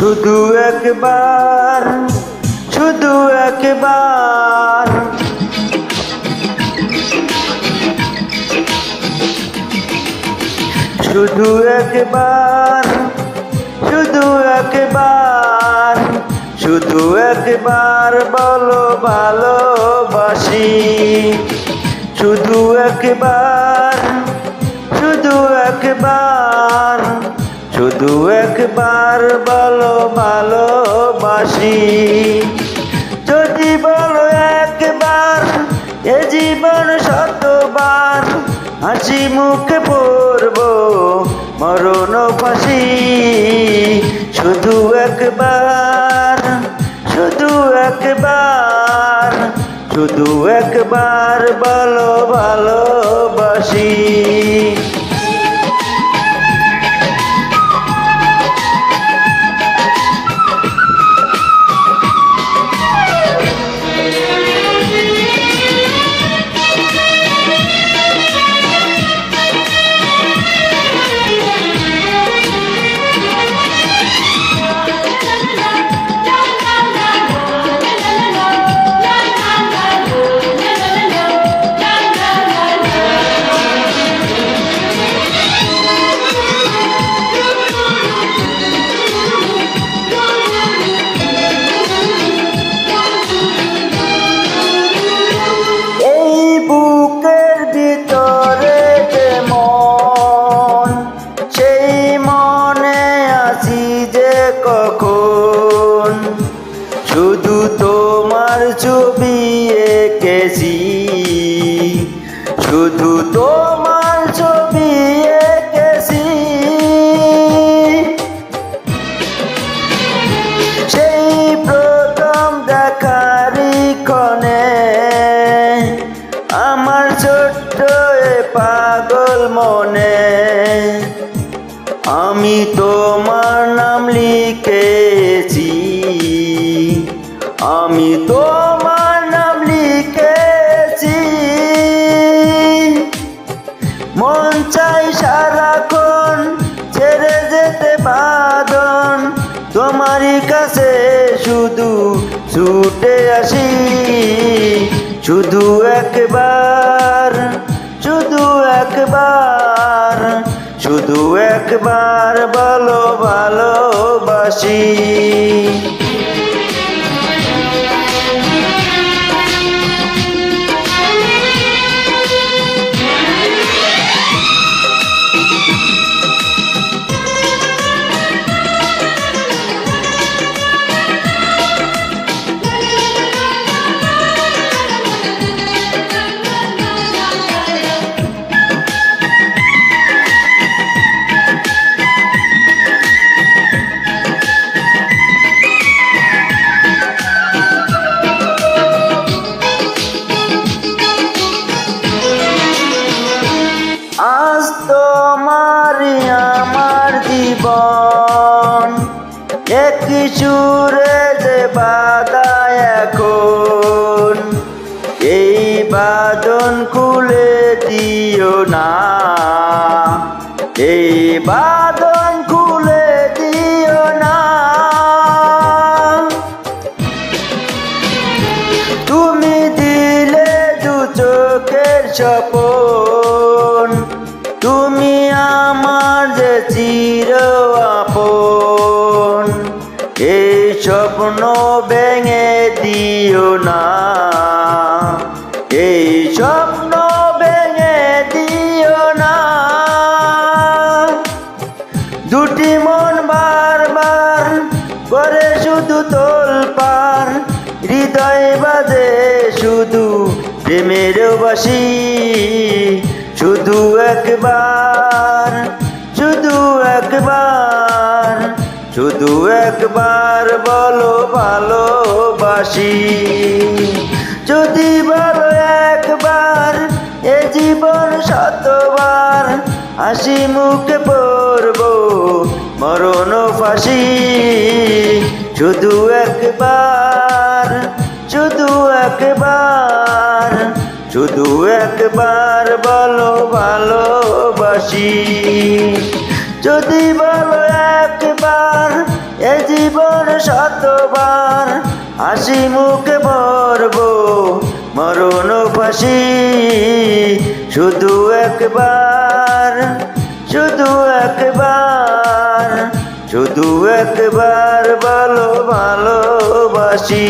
শুধু একবার, শুধু একবার, শুধু একবার, শুধু একবার, শুধু একবার বলো ভালোবাসি। শুধু একবার, শুধু একবার, শুধু একবার বলো ভালোবাসি। যদি বলো একবার, এ জীবন শতবার, হাসি মুখে পড়বো মরণ ফাঁসি। শুধু একবার, শুধু একবার, শুধু একবার বলো ভালোবাসি। শুধু তোমার ছবি এঁকেছি, শুধু তোমার ছবি এঁকেছি। সেই প্রথম দেখারই ক্ষণে আমার ছোট্ট এ পাগল মনে আমি তোমার নাম লিখেছি, আমি তোমার নাম লিখেছি। মন চাই সারাক্ষণ ছেড়ে যেতে বাঁধন, তোমারই কাছে শুধু ছুটে আসি। শুধু একবার, শুধু একবার, শুধু একবার বলো ভালোবাসি। আজ তোমারই আমার জীবন, একই সুরে যে বাঁধা এখন, এই বাঁধন খুলে দিও না, এই বাঁধন খুলে দিও না। তুমি দিলে দু চোখের স্বপন, তুমি আমার যে চির আপন, এই স্বপ্ন ভেঙে দিও না, এই স্বপ্ন ভেঙে দিও না। দুটি মন বারবার করে শুধু তোলপাড়, হৃদয় বাজে শুধু প্রেমের বাঁশি। শুধু একবার, শুধু একবার, শুধু একবার বলো ভালোবাসি। যদি বলো একবার, এ জীবন শতবার, হাসি মুখে পড়বো মরণ ফাঁসি। শুধু একবার, শুধু একবার, শুধু একবার বলো ভালোবাসি। যদি বলো একবার, এ জীবন শতবার হাসি মুখে ভরব মরণ ফাঁসি শুধু একবার শুধু একবার শুধু একবার বলো ভালোবাসি।